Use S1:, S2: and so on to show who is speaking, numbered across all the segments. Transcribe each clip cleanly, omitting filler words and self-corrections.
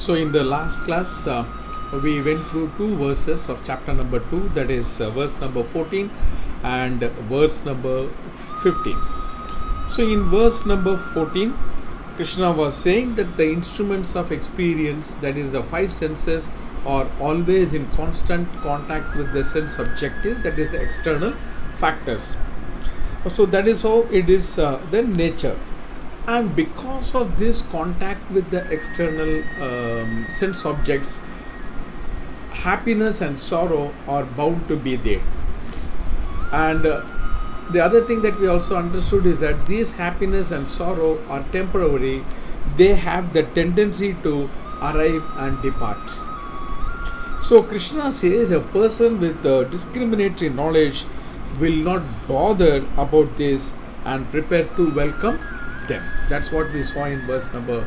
S1: So, in the last class, we went through two verses of chapter number 2, that is verse number 14 and verse number 15. So, in verse number 14, Krishna was saying that the instruments of experience, that is the five senses, are always in constant contact with the sense objective, that is the external factors. So, that is how it is the nature. And because of this contact with the external sense objects, happiness and sorrow are bound to be there. And the other thing that we also understood is that these happiness and sorrow are temporary. They have the tendency to arrive and depart. So Krishna says a person with discriminatory knowledge will not bother about this and prepare to welcome them. That's what we saw in verse number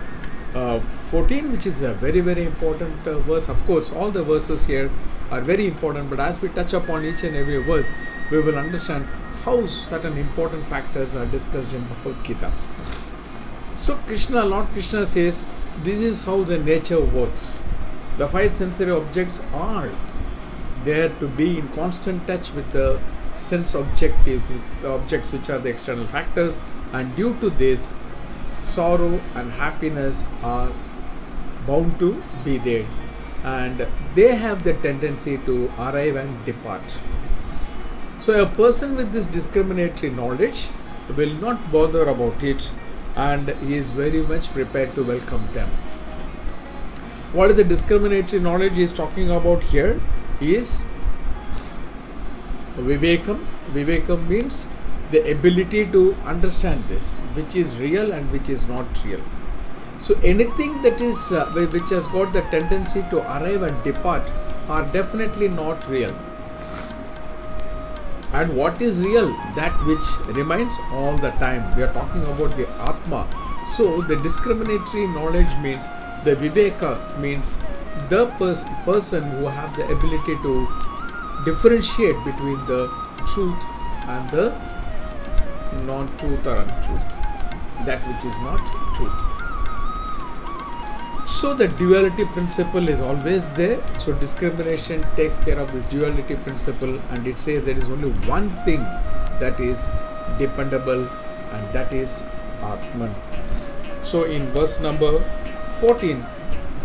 S1: 14, which is a very, very important verse. Of course, all the verses here are very important, but as we touch upon each and every verse, we will understand how certain important factors are discussed in Bhagavad Gita. So Lord Krishna says, this is how the nature works. The five sensory objects are there to be in constant touch with the sense objectives, the objects which are the external factors, and due to this, sorrow and happiness are bound to be there, and they have the tendency to arrive and depart. So a person with this discriminatory knowledge will not bother about it, and he is very much prepared to welcome them. What is the discriminatory knowledge he is talking about here is Vivekam. Vivekam means the ability to understand this, which is real and which is not real. So anything that is which has got the tendency to arrive and depart are definitely not real. And what is real? That which remains all the time. We are talking about the Atma. So the discriminatory knowledge means, the Viveka means the person who have the ability to differentiate between the truth and the non-truth or untruth, that which is not truth. So the duality principle is always there. So discrimination takes care of this duality principle, and it says there is only one thing that is dependable, and that is Atman. So in verse number 14,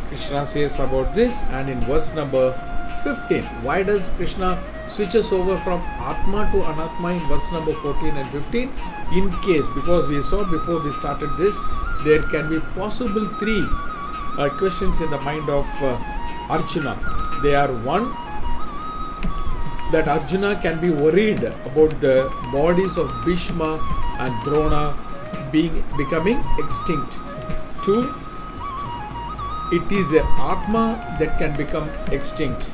S1: Krishna says about this, and in verse number 15, why does Krishna switches over from Atma to Anatma in verse number 14 and 15? In case, because we saw before we started this, there can be possible three questions in the mind of Arjuna. They are: one, that Arjuna can be worried about the bodies of Bhishma and Drona becoming extinct. Two, it is a Atma that can become extinct.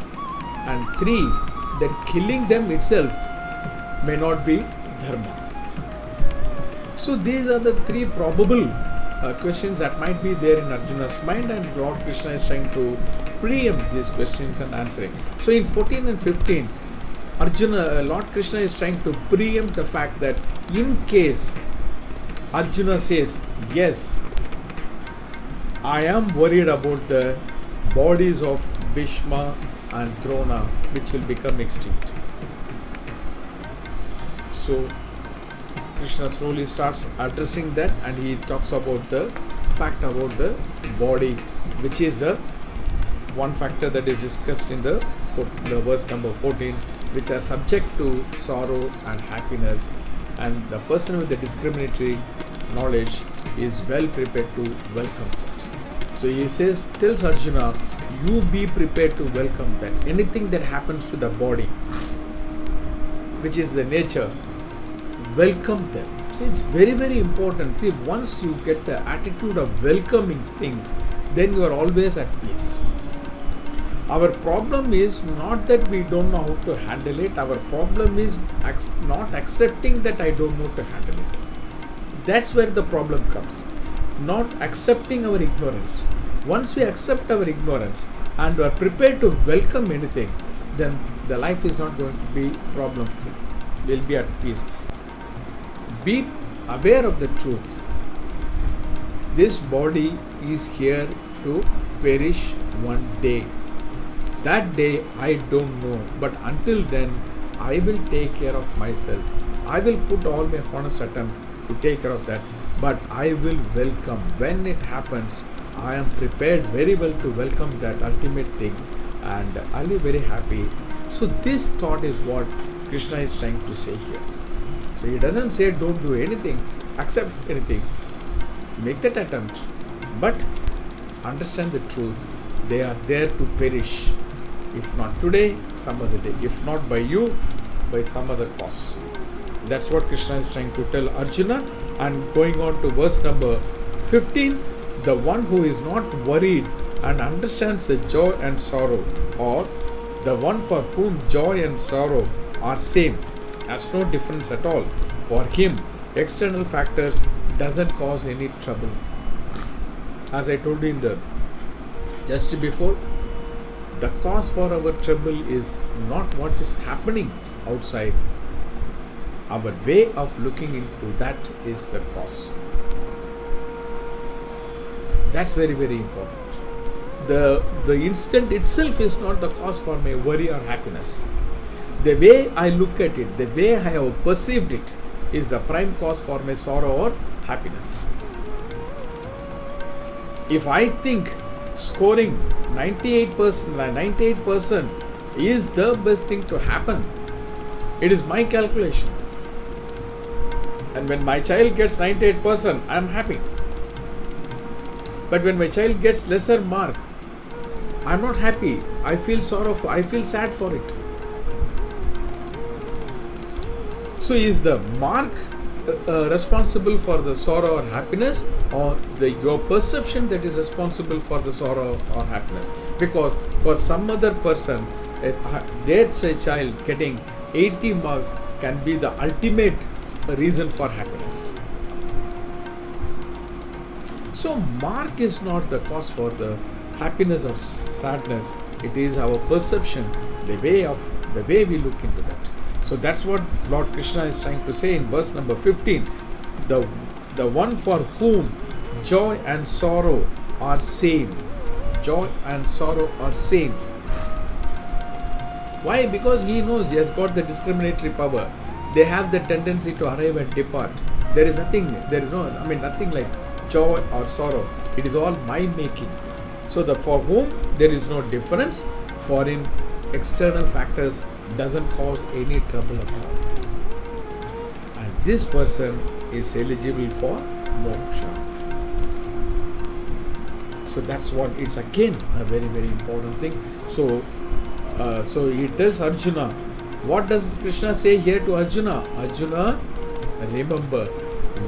S1: And three, that killing them itself may not be dharma. So these are the three probable questions that might be there in Arjuna's mind, and Lord Krishna is trying to preempt these questions and answering. So in 14 and 15, Lord Krishna is trying to preempt the fact that in case Arjuna says, yes, I am worried about the bodies of Bhishma and Drona which will become extinct. So Krishna slowly starts addressing that, and he talks about the fact about the body, which is the one factor that is discussed in the verse number 14, which are subject to sorrow and happiness, and the person with the discriminatory knowledge is well prepared to welcome that. So he tells Arjuna, you be prepared to welcome them. Anything that happens to the body, which is the nature, welcome them. See, it's very, very important. See, once you get the attitude of welcoming things, then you are always at peace. Our problem is not that we don't know how to handle it. Our problem is not accepting that I don't know to handle it. That's where the problem comes. Not accepting our ignorance. Once we accept our ignorance and are prepared to welcome anything, then the life is not going to be problem free. We'll be at peace. Be aware of the truth. This body is here to perish one day. That day I don't know, but until then I will take care of myself. I will put all my honest attempt to take care of that, but I will welcome. When it happens, I am prepared very well to welcome that ultimate thing, and I'll be very happy. So this thought is what Krishna is trying to say here. So he doesn't say don't do anything, accept anything, make that attempt, but understand the truth. They are there to perish. If not today, some other day. If not by you, by some other cause. That's what Krishna is trying to tell Arjuna. And going on to verse number 15, the one who is not worried and understands the joy and sorrow, or the one for whom joy and sorrow are same, has no difference at all. For him, external factors doesn't cause any trouble. As I told you in the just before, the cause for our trouble is not what is happening outside. Our way of looking into that is the cause. That's very, very important. The incident itself is not the cause for my worry or happiness. The way I look at it, the way I have perceived it, is the prime cause for my sorrow or happiness. If I think scoring 98% is the best thing to happen, it is my calculation. And when my child gets 98%, I am happy. But when my child gets lesser mark, I am not happy. I feel sorrowful. I feel sad for it. So is the mark responsible for the sorrow or happiness, or your perception that is responsible for the sorrow or happiness? Because for some other person, their child getting 80 marks can be the ultimate reason for happiness. So mark is not the cause for the happiness or sadness. It is our perception, the way we look into that. So that's what Lord Krishna is trying to say in verse number 15. The one for whom joy and sorrow are same. Joy and sorrow are same. Why? Because he knows he has got the discriminatory power. They have the tendency to arrive and depart. Nothing like joy or sorrow. It is all my making. So for whom there is no difference, for him external factors doesn't cause any trouble at all. And this person is eligible for moksha. So that's what it's again a very, very important thing. So he tells Arjuna, what does Krishna say here to Arjuna? Arjuna, remember,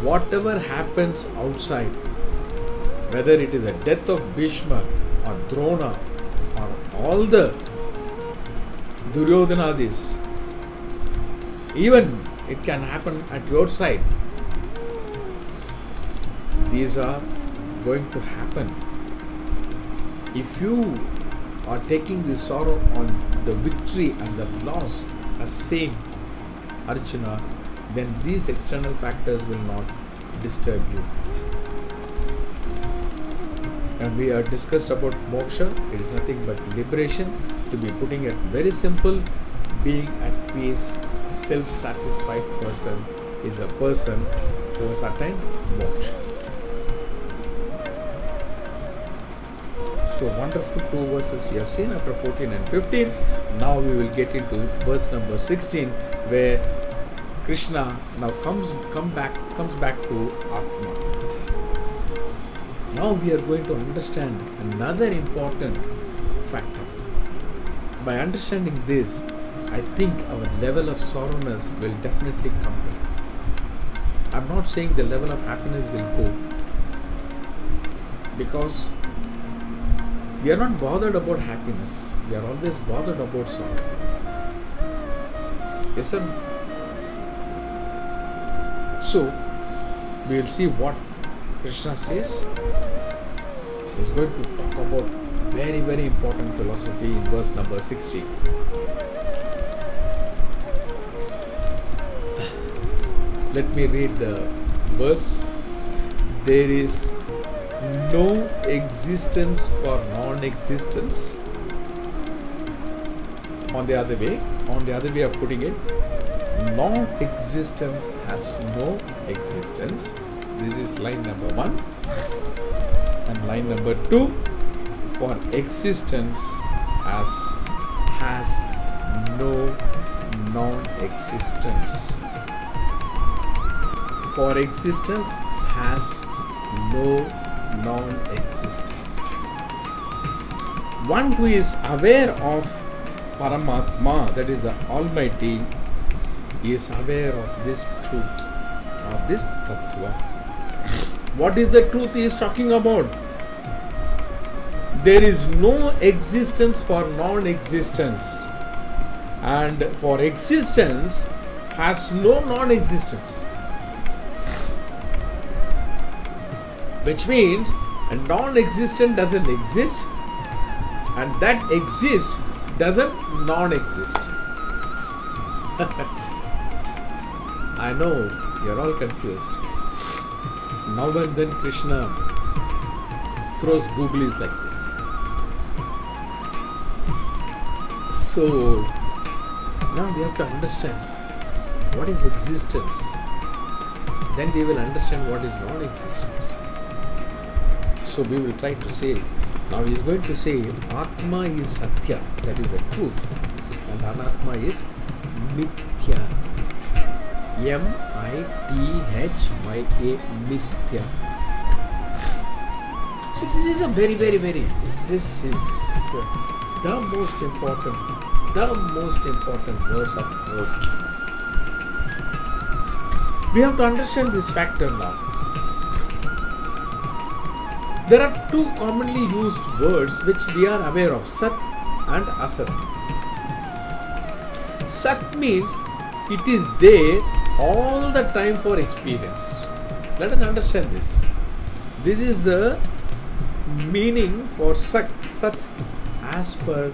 S1: whatever happens outside, whether it is a death of Bhishma or Drona or all the Duryodhanadis, even it can happen at your side. These are going to happen. If you are taking the sorrow on the victory and the loss as same, Arjuna, then these external factors will not disturb you. And we have discussed about moksha. It is nothing but liberation. To be putting it very simple, being at peace, self-satisfied person is a person who has attained moksha. So wonderful two verses we have seen after 14 and 15. Now we will get into verse number 16, where Krishna now comes back to Atma. Now we are going to understand another important factor. By understanding this, I think our level of sorrowness will definitely come down. I'm not saying the level of happiness will go, because we are not bothered about happiness. We are always bothered about sorrow. Yes, sir. So we will see what Krishna says. He is going to talk about very, very important philosophy in verse number 16. Let me read the verse. There is no existence for non-existence. On the other way of putting it, non-existence has no existence. This is line number 1. And line number 2, for existence has no non-existence. For existence has no non-existence. One who is aware of Paramatma, that is the Almighty, is aware of this truth, of this Tattva. What is the truth he is talking about? There is no existence for non-existence, and for existence has no non-existence. Which means a non-existent doesn't exist, and that exists doesn't non-exist. I know you're all confused. Now and then Krishna throws googlies like this. So now we have to understand what is existence. Then we will understand what is non-existence. So we will try to say, now he is going to say Atma is Satya, that is the truth, and Anatma is Mithya. Mithya. Mithya. So this is a very, this is the most important verse of the book. We have to understand this factor now. There are two commonly used words which we are aware of, Sat and Asat. Sat means it is there all the time for experience. Let us understand this. This is the meaning for Sat as per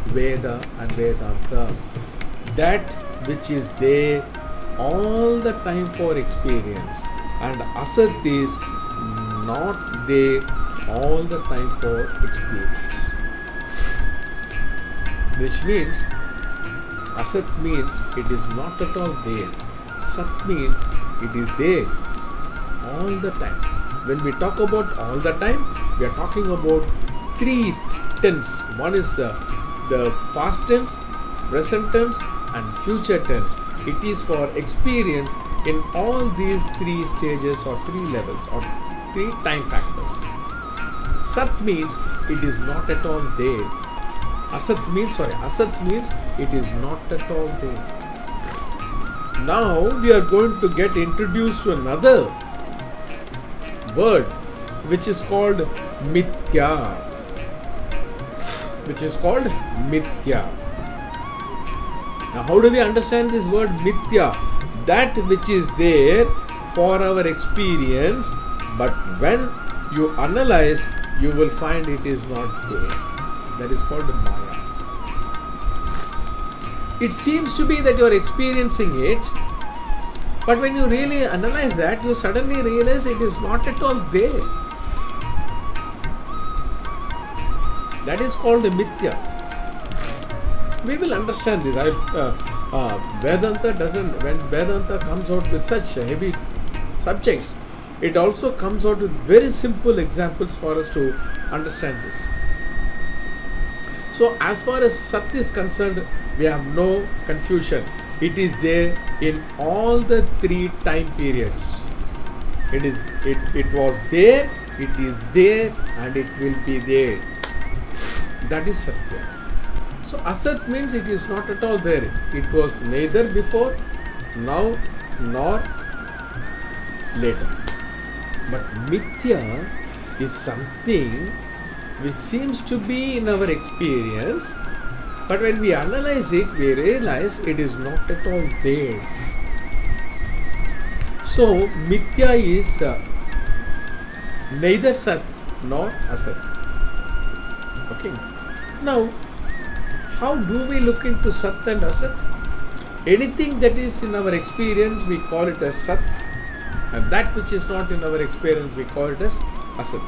S1: Veda and Vedanta. That which is there all the time for experience, and Asat is not there all the time for experience. Which means Asat means it is not at all there. Sat means it is there all the time. When we talk about all the time, we are talking about three tense. One is the past tense, present tense, and future tense. It is for experience in all these three stages or three levels or three time factors. Sat means it is not at all there. Asat means it is not at all there. Now we are going to get introduced to another word which is called Mithya. Now how do we understand this word Mithya? That which is there for our experience, but when you analyze, you will find it is not there. That is called Maya. It seems to be that you are experiencing it, but when you really analyze that, you suddenly realize it is not at all there. That is called a Mithya. We will understand this. Vedanta doesn't, when Vedanta comes out with such heavy subjects, it also comes out with very simple examples for us to understand this. So as far as Sat is concerned, we have no confusion. It is there in all the three time periods. It was there, it is there, and it will be there. That is Satya. So Asat means it is not at all there. It was neither before, now, nor later. But Mithya is something which seems to be in our experience, but when we analyze it, we realize it is not at all there. So Mithya is neither Sat nor Asat. Okay. Now, how do we look into Sat and Asat? Anything that is in our experience, we call it as Sat, and that which is not in our experience, we call it as Asat.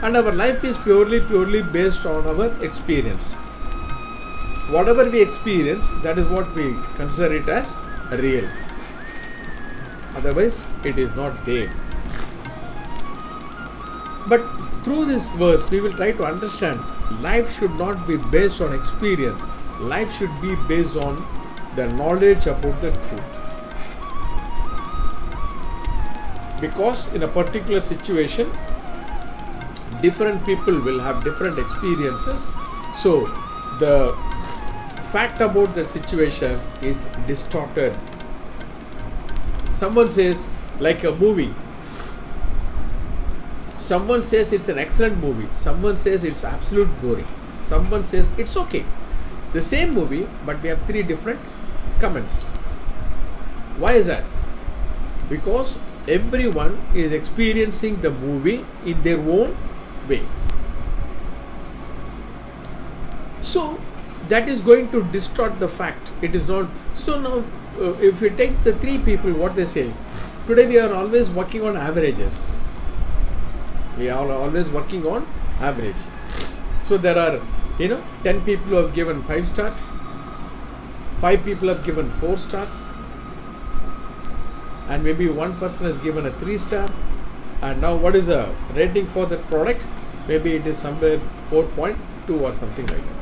S1: and our life is purely based on our experience. Whatever we experience, that is what we consider it as real. Otherwise, it is not there. But through this verse, we will try to understand life should not be based on experience. Life should be based on the knowledge about the truth. Because in a particular situation, different people will have different experiences. So the fact about the situation is distorted. Someone says, like a movie, someone says it's an excellent movie, someone says it's absolute boring, someone says it's okay. The same movie, but we have three different comments. Why is that? Because everyone is experiencing the movie in their own way. So that is going to distort the fact. It is not. So now if we take the three people, what they say, today we are always working on averages. We are always working on average. So there are 10 people who have given 5 stars, 5 people have given 4 stars, and maybe one person has given a 3 star. And now what is the rating for that product? Maybe it is somewhere 4.2 or something like that.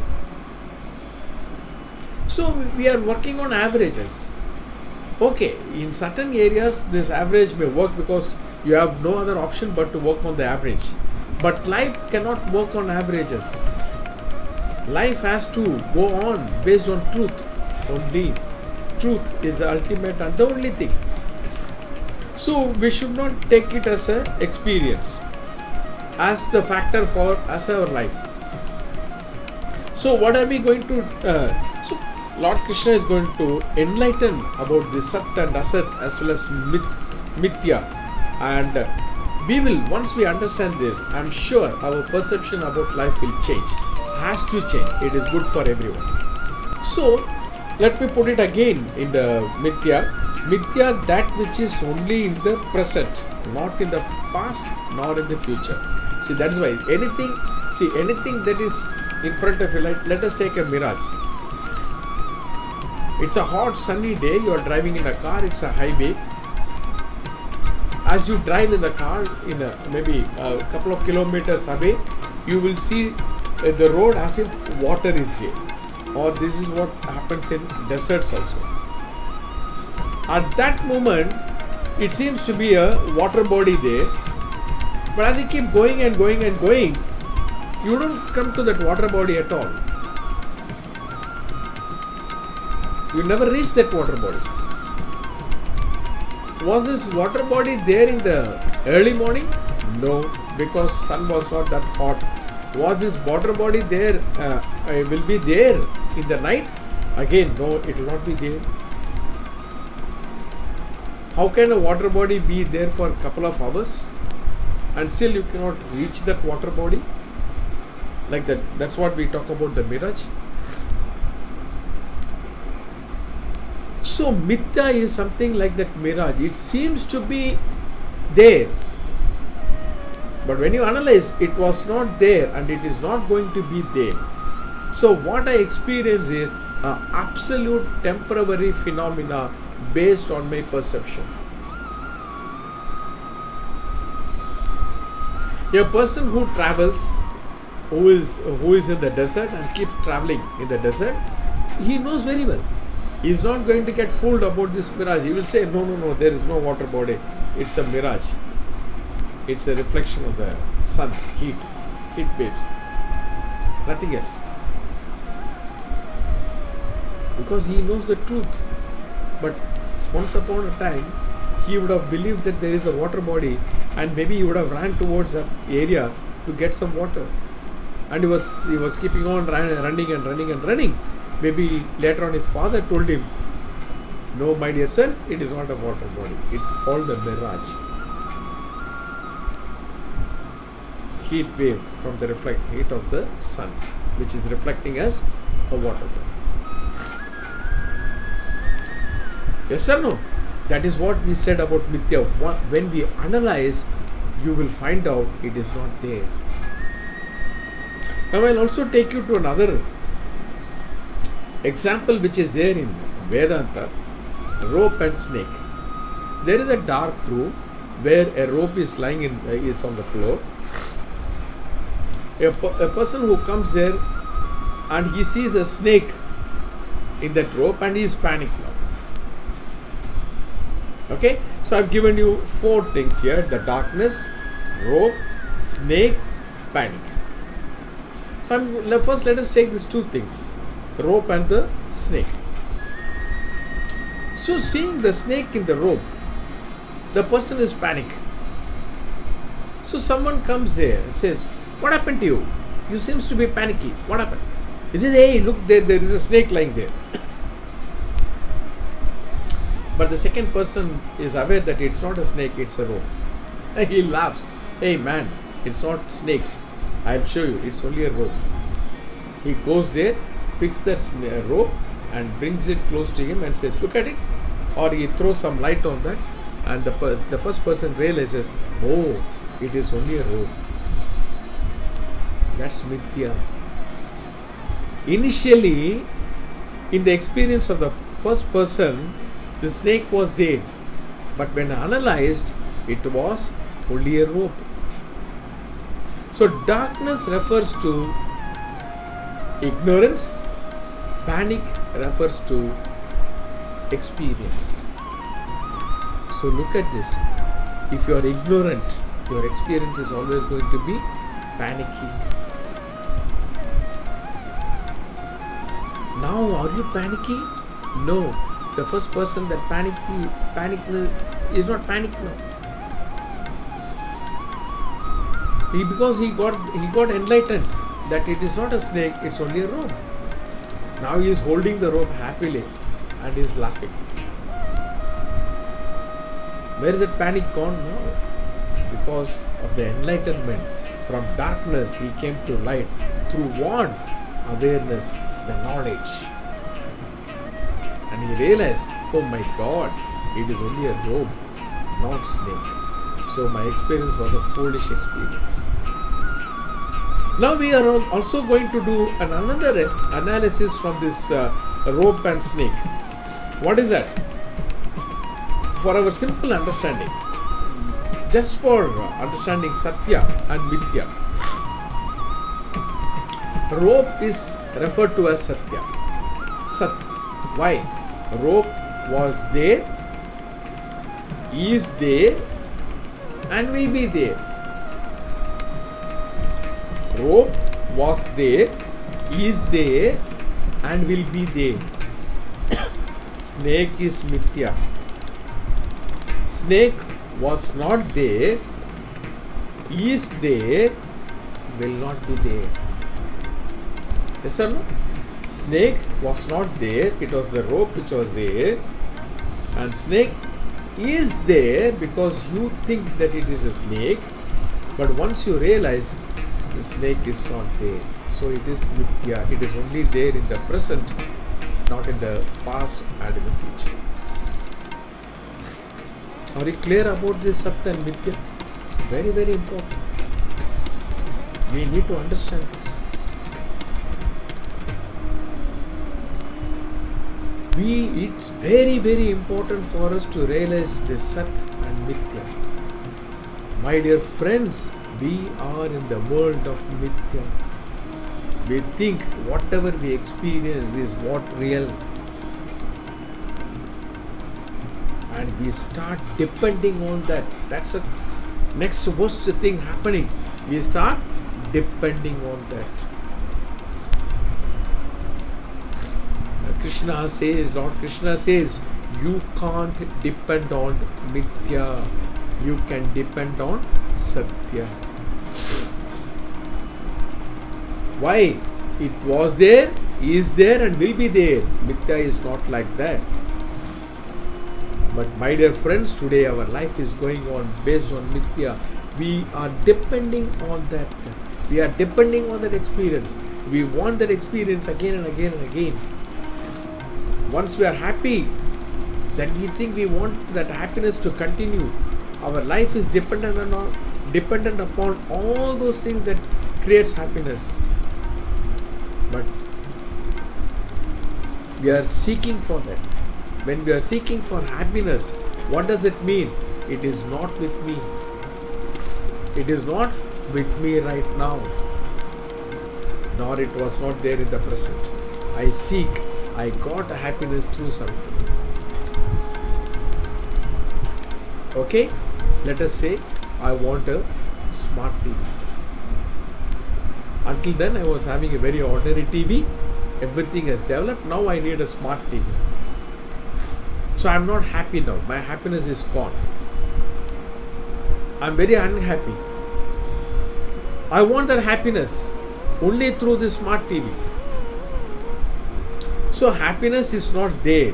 S1: So we are working on averages. Okay, in certain areas this average may work because you have no other option but to work on the average. But life cannot work on averages. Life has to go on based on truth. Only truth is the ultimate and the only thing. So we should not take it as an experience, as the factor for as our life. So what are we going to so Lord Krishna is going to enlighten about the Sat and Asat as well as Mithya, and we will, once we understand this, I am sure our perception about life will change. Has to change. It is good for everyone. So let me put it again in the Mithya. Mithya, that which is only in the present, not in the past nor in the future. See, that is why anything that is in front of you, like let us take a mirage. It's a hot sunny day, you are driving in a car, it's a highway. As you drive in the car, maybe a couple of kilometers away, you will see the road as if water is there. Or this is what happens in deserts also. At that moment, it seems to be a water body there. But as you keep going and going and going, you don't come to that water body at all. You never reach that water body. Was this water body there in the early morning? No, because sun was not that hot. Was this water body there, will be there in the night? Again, no, it will not be there. How can a water body be there for a couple of hours and still you cannot reach that water body? Like that, that's what we talk about the mirage. So Mithya is something like that mirage. It seems to be there, but when you analyze, it was not there and it is not going to be there. So what I experience is an absolute temporary phenomena based on my perception. A person who travels, who is in the desert and keeps traveling in the desert, he knows very well. He is not going to get fooled about this mirage. He will say, no, there is no water body. It's a mirage. It's a reflection of the sun, heat waves. Nothing else. Because he knows the truth. But once upon a time, he would have believed that there is a water body and maybe he would have ran towards that area to get some water. And he was keeping on running. Maybe later on his father told him, no, my dear son, it is not a water body. It's all the mirage. Heat wave from the heat of the sun, which is reflecting as a water body. Yes or no? That is what we said about Mithya. When we analyze, you will find out it is not there. Now I'll also take you to another example which is there in Vedanta, rope and snake. There is a dark room where a rope is lying is on the floor. A person who comes there and he sees a snake in that rope and he is panicked now. Okay, so I've given you 4 things here: the darkness, rope, snake, panic. So first let us take these 2 things, rope and the snake. So seeing the snake in the rope, the person is panic. So someone comes there and says, "What happened to you? You seems to be panicky. What happened?" He says, "Hey, look, there is a snake lying there." But the second person is aware that it's not a snake, it's a rope. And he laughs. "Hey man, it's not snake. I'll show you, it's only a rope." He goes there, picks that rope and brings it close to him and says, "Look at it." Or he throws some light on that, and the first person realizes, "Oh, it is only a rope." That's mithya. Initially, in the experience of the first person, the snake was there, but when analyzed, it was only a rope. So darkness refers to ignorance, panic refers to experience. So look at this. If you are ignorant, your experience is always going to be panicky. Now, are you panicky? No. The first person that panic is not panic now. Because he got enlightened that it is not a snake, it's only a rope. Now he is holding the rope happily and he is laughing. Where is that panic gone now? Because of the enlightenment. From darkness he came to light. Through what? Awareness, the knowledge. And he realized, oh my God, it is only a rope, not snake. So my experience was a foolish experience. Now we are also going to do another analysis from this rope and snake. What is that? For our simple understanding, just for understanding Satya and Mithya, rope is referred to as Satya. Sat. Why? Rope was there, is there, and will be there. Rope was there, is there, and will be there. Snake is Mithya. Snake was not there, is there, will not be there. Yes or no? Snake was not there, it was the rope which was there, and snake is there because you think that it is a snake, but once you realize the snake is not there, so it is Mithya. It is only there in the present, not in the past and in the future. Are you clear about this Satya and Mithya? Very, very important. We need to understand this. It's very, very important for us to realize this Sat and Mithya. My dear friends, we are in the world of Mithya. We think whatever we experience is what real. And we start depending on that. That's the next worst thing happening. We start depending on that. Lord Krishna says, you can't depend on Mithya. You can depend on Satya. Why? It was there, is there, and will be there. Mithya is not like that. But my dear friends, today our life is going on based on Mithya. We are depending on that. We are depending on that experience. We want that experience again and again and again. Once we are happy, then we think we want that happiness to continue. Our life is dependent upon all those things that creates happiness. But we are seeking for that. When we are seeking for happiness, what does it mean? It is not with me. It is not with me right now. Nor it was not there in the present. I got a happiness through something. Okay? Let us say I want a smart TV. Until then I was having a very ordinary TV. Everything has developed. Now I need a smart TV. So I am not happy now. My happiness is gone. I am very unhappy. I want that happiness only through this smart TV. So happiness is not there.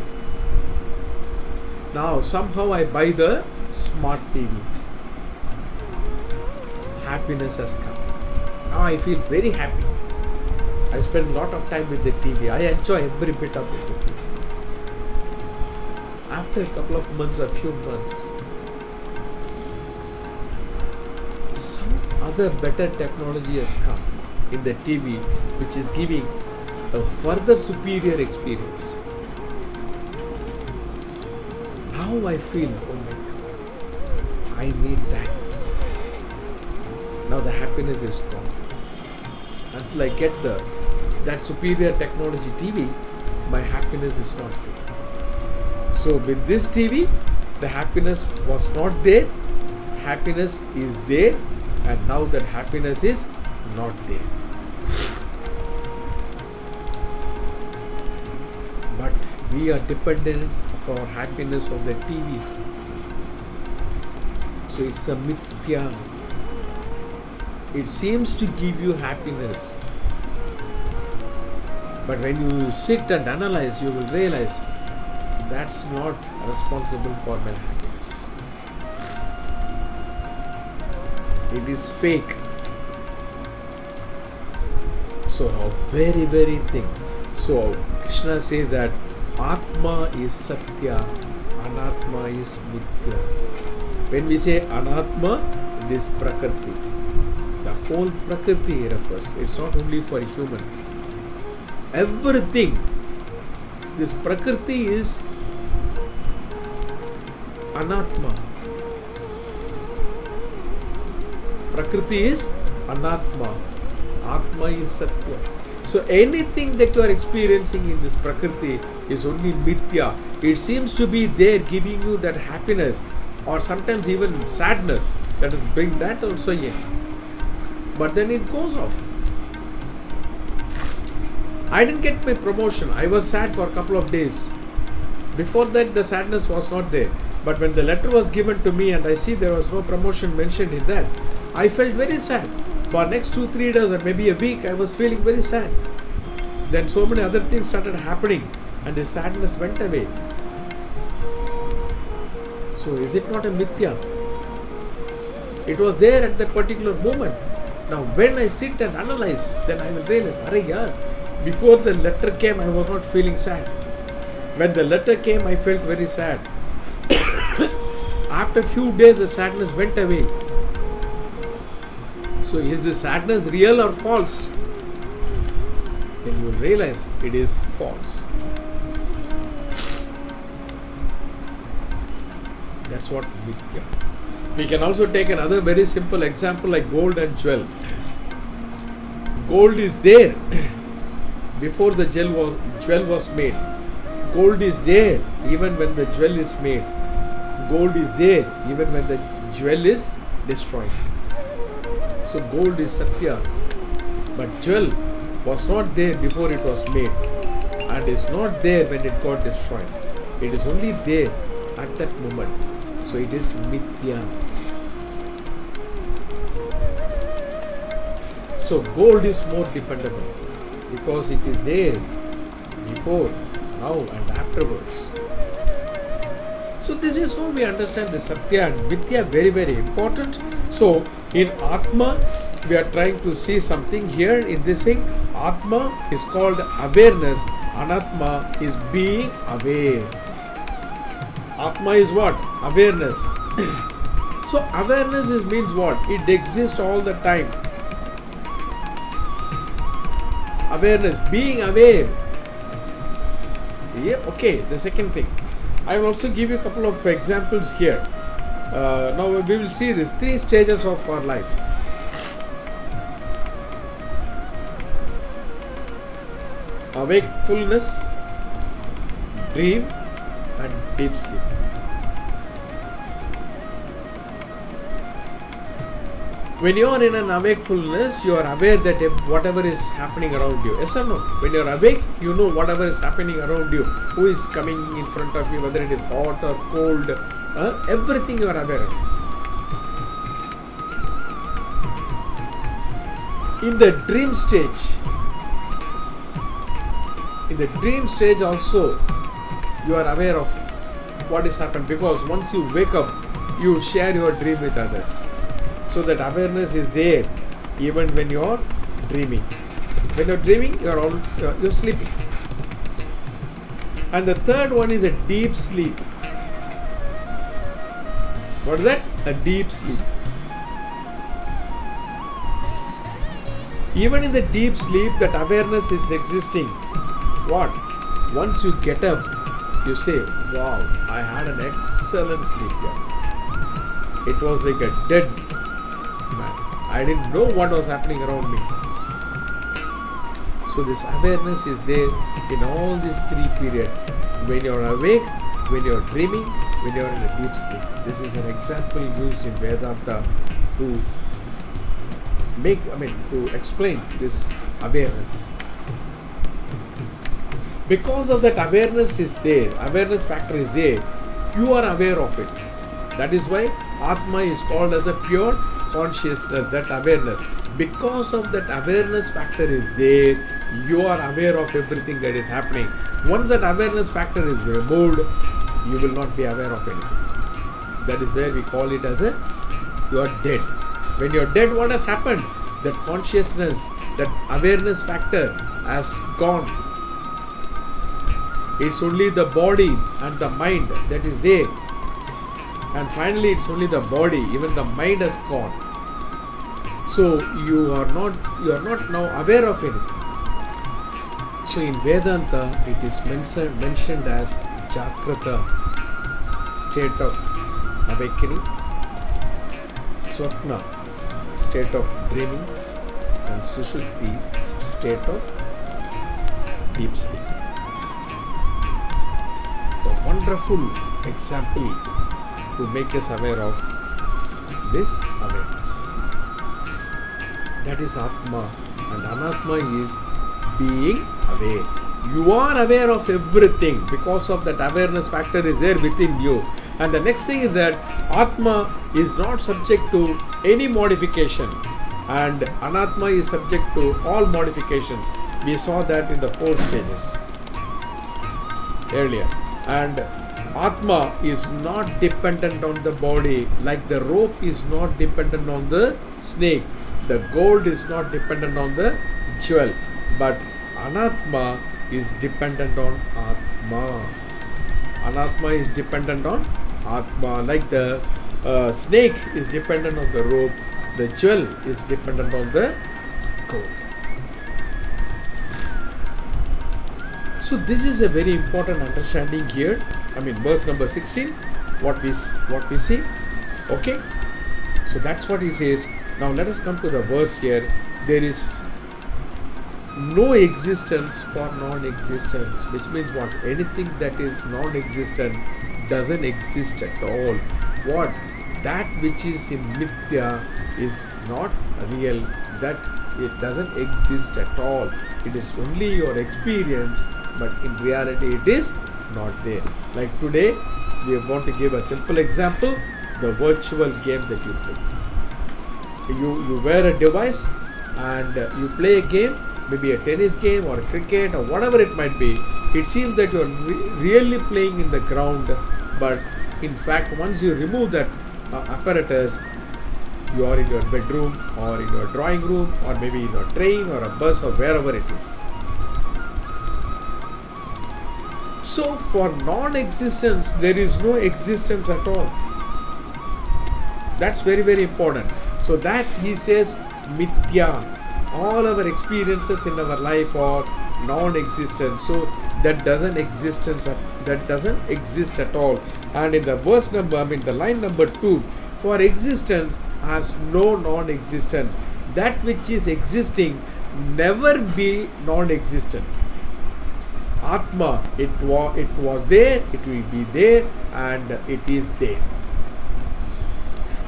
S1: Now somehow I buy the smart TV. Happiness has come. Now I feel very happy. I spend a lot of time with the TV. I enjoy every bit of it. After a couple of months, a few months, some other better technology has come in the TV, which is giving a further superior experience. Now I feel, oh my God, I need that. Now the happiness is gone. Until I get that superior technology TV, my happiness is not there. So with this TV, the happiness was not there. Happiness is there, and now that happiness is not there. But we are dependent for happiness on the TV. So it's a mithya. It seems to give you happiness. But when you sit and analyze, you will realize that's not responsible for my happiness. It is fake. So a very, very thing. So Krishna says that Atma is Satya, Anatma is Mithya. When we say Anatma, it is Prakriti. The whole Prakriti refers. It's not only for human. Everything. This Prakriti is Anatma. Prakriti is Anatma. Atma is Satya. So anything that you are experiencing in this Prakriti is only Mithya. It seems to be there giving you that happiness or sometimes even sadness. Let us bring that also in. But then it goes off. I didn't get my promotion. I was sad for a couple of days. Before that, the sadness was not there. But when the letter was given to me and I see there was no promotion mentioned in that, I felt very sad. For next 2-3 days or maybe a week, I was feeling very sad. Then so many other things started happening and the sadness went away. So is it not a mithya? It was there at that particular moment. Now when I sit and analyze, then I will realize, Arey yaar, before the letter came, I was not feeling sad. When the letter came, I felt very sad. After a few days, the sadness went away. So is the sadness real or false? Then you will realize it is false. That's what mithya. We can also take another very simple example like gold and jewel. Gold is there before the jewel was made. Gold is there even when the jewel is made. Gold is there even when the jewel is destroyed. So gold is Satya, but jewel was not there before it was made and is not there when it got destroyed. It is only there at that moment. So it is mithya. So gold is more dependable because it is there before, now and afterwards. So this is how we understand the Satya and Mithya, very, very important. So in Atma, we are trying to see something here in this thing. Atma is called awareness. Anatma is being aware. Atma is what? Awareness. So awareness means what? It exists all the time. awareness, being aware. Yeah, okay, the second thing. I will also give you a couple of examples here. Now we will see these 3 stages of our life. Awakefulness, dream, and deep sleep. When you are in an awakefulness, you are aware that whatever is happening around you. Yes or no? When you are awake, you know whatever is happening around you. Who is coming in front of you, whether it is hot or cold. Everything you are aware of. In the dream stage also, you are aware of what is happened, because once you wake up, you share your dream with others. So that awareness is there even when you are dreaming. When you are dreaming, you are sleeping. And the third one is a deep sleep. What is that? A deep sleep. Even in the deep sleep, that awareness is existing. What? Once you get up, you say, wow, I had an excellent sleep here. It was like a dead man. I didn't know what was happening around me. So this awareness is there in all these 3 periods. When you are awake, when you are dreaming, when you are in a deep sleep. This is an example used in Vedanta to explain this awareness. Because of that awareness is there, awareness factor is there, you are aware of it. That is why Atma is called as a pure consciousness, that awareness. Because of that awareness factor is there, you are aware of everything that is happening. Once that awareness factor is removed, you will not be aware of anything. That is where we call it as you are dead. When you are dead, what has happened? That consciousness, that awareness factor has gone. It's only the body and the mind that is there. And finally, it's only the body, even the mind has gone. So you are not now aware of anything. So in Vedanta, it is mentioned as Jagrata, state of awakening, Swapna, state of dreaming, and Sushupti, state of deep sleep. The wonderful example to make us aware of this awareness. That is Atma, and Anatma is being aware. You are aware of everything because of that awareness factor is there within you. And the next thing is that Atma is not subject to any modification, and Anatma is subject to all modifications. We saw that in the 4 stages earlier. And Atma is not dependent on the body, like the rope is not dependent on the snake, the gold is not dependent on the jewel, but Anatma is dependent on Atma. Anatma is dependent on Atma, like the snake is dependent on the rope, the jewel is dependent on the gold. So this is a very important understanding here. Verse number 16, what we see. Okay, so that's what he says. Now let us come to the verse here. There is no existence for non-existence, which means what? Anything that is non-existent doesn't exist at all. What? That which is in Mithya is not real. That it doesn't exist at all. It is only your experience, but in reality it is not there. Like today, we are going to give a simple example, the virtual game that you play. You wear a device and you play a game, maybe a tennis game or a cricket or whatever it might be. It seems that you are really playing in the ground, but in fact, once you remove that apparatus, you are in your bedroom or in your drawing room or maybe in a train or a bus or wherever it is. So for non-existence, there is no existence at all. That's very, very important. So that he says Mithya, all our experiences in our life are non-existent. So that doesn't exist at all. And in the verse number, the line number 2, for existence has no non-existence. That which is existing never be non-existent. Atma, it was there, it will be there, and it is there.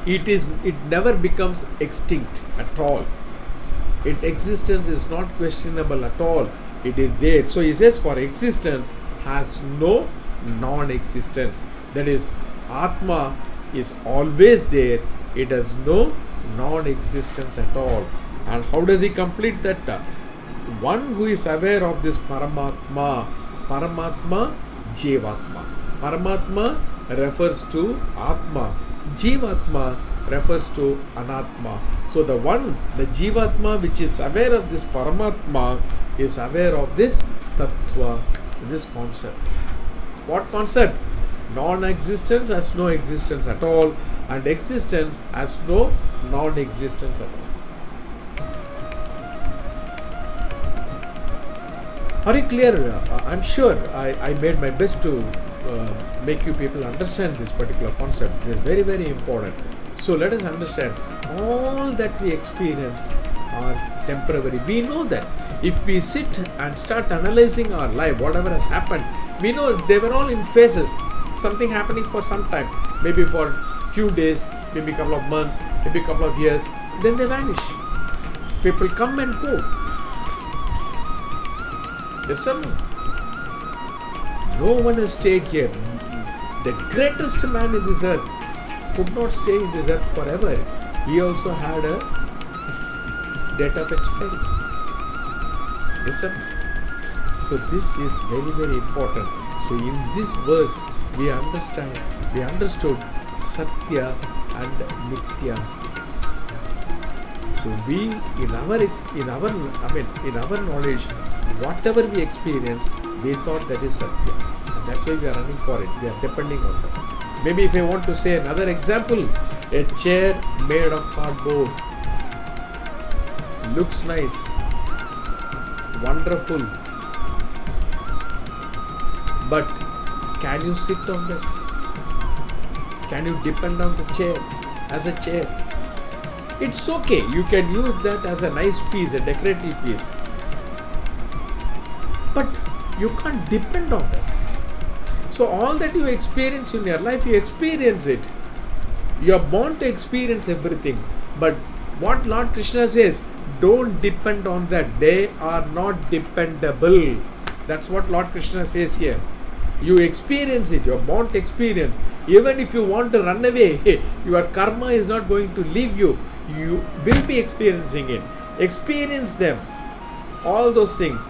S1: It never becomes extinct at all. Its existence is not questionable at all. It is there. So he says, for existence has no non-existence. That is, Atma is always there. It has no non-existence at all. And how does he complete that? One who is aware of this Paramatma, Jivatma. Paramatma refers to Atma. Jivatma refers to Anatma. So the Jivatma which is aware of this Paramatma is aware of this Tattva, this concept. What concept? Non-existence has no existence at all, and existence has no non-existence at all. Are you clear? I'm sure I made my best to make you people understand this particular concept. It is very, very important. So let us understand, all that we experience are temporary. We know that. If we sit and start analyzing our life, whatever has happened, we know they were all in phases. Something happening for some time, maybe for few days, maybe a couple of months, maybe a couple of years, then they vanish. People come and go. Yes or no? No one has stayed here. The greatest man in this earth could not stay in this earth forever. He also had a date of expiry. Yes sir? So this is very, very important. So in this verse we understood Satya and Nitya. So we in our knowledge, whatever we experience, we thought that is Satya, and that's why we are running for it. We are depending on that. Maybe if I want to say another example, a chair made of cardboard looks nice, wonderful, but can you sit on that? Can you depend on the chair as a chair? It's okay, you can use that as a nice piece, a decorative piece, but you can't depend on that. So all that you experience in your life, you experience it. You are born to experience everything, but what Lord Krishna says, don't depend on that. They are not dependable. That's what Lord Krishna says here. You experience it, you are born to experience. Even if you want to run away, your karma is not going to leave you. You will be experiencing it. Experience them, all those things,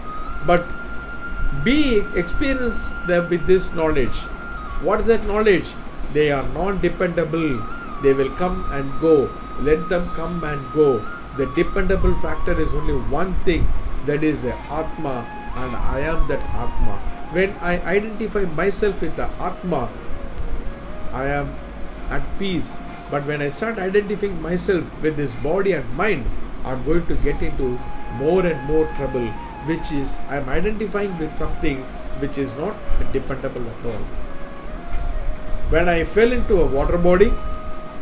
S1: but experience them with this knowledge. What is that knowledge? They are non-dependable. They will come and go. Let them come and go. The dependable factor is only one thing, that is the Atma, and I am that Atma. When I identify myself with the Atma, I am at peace. But when I start identifying myself with this body and mind, I am going to get into more and more trouble, which is I am identifying with something which is not dependable at all. When I fell into a water body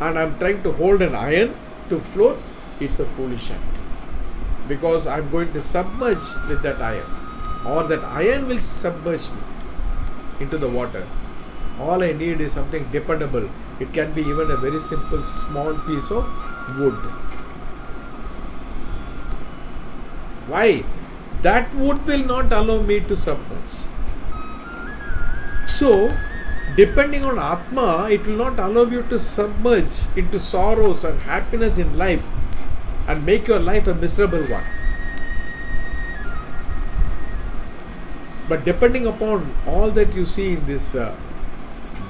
S1: and I am trying to hold an iron to float, it's a foolish act, because I am going to submerge with that iron, or that iron will submerge me into the water. All I need is something dependable. It can be even a very simple small piece of wood. Why? That wood will not allow me to submerge. So, depending on Atma, it will not allow you to submerge into sorrows and happiness in life and make your life a miserable one. But depending upon all that you see in this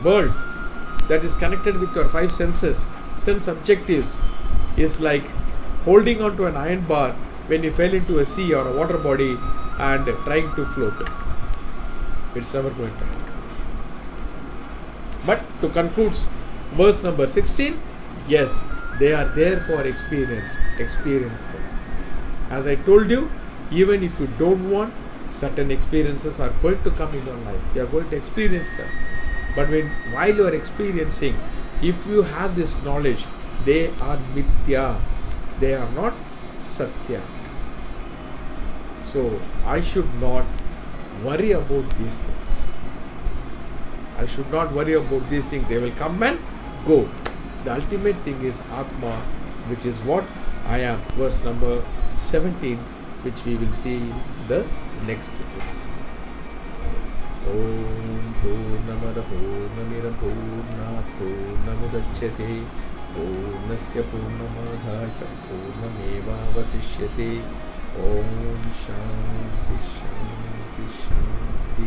S1: world that is connected with your five senses, sense objectives, is like holding on to an iron bar when you fell into a sea or a water body and trying to float. It's never going to happen. But to conclude verse number 16, yes, they are there for experience. Experience them. As I told you, even if you don't want, certain experiences are going to come in your life. You are going to experience them. But while you are experiencing, if you have this knowledge, they are mithya. They are not satya. So I should not worry about these things. I should not worry about these things. They will come and go. The ultimate thing is Atma, which is what I am. Verse number 17, which we will see in the next class. Om Purnamada Purnamidam Purnat Purnamudachyate Purnasya Purnamadhaya Purnamevavasishyate Om Shanti Shanti Shanti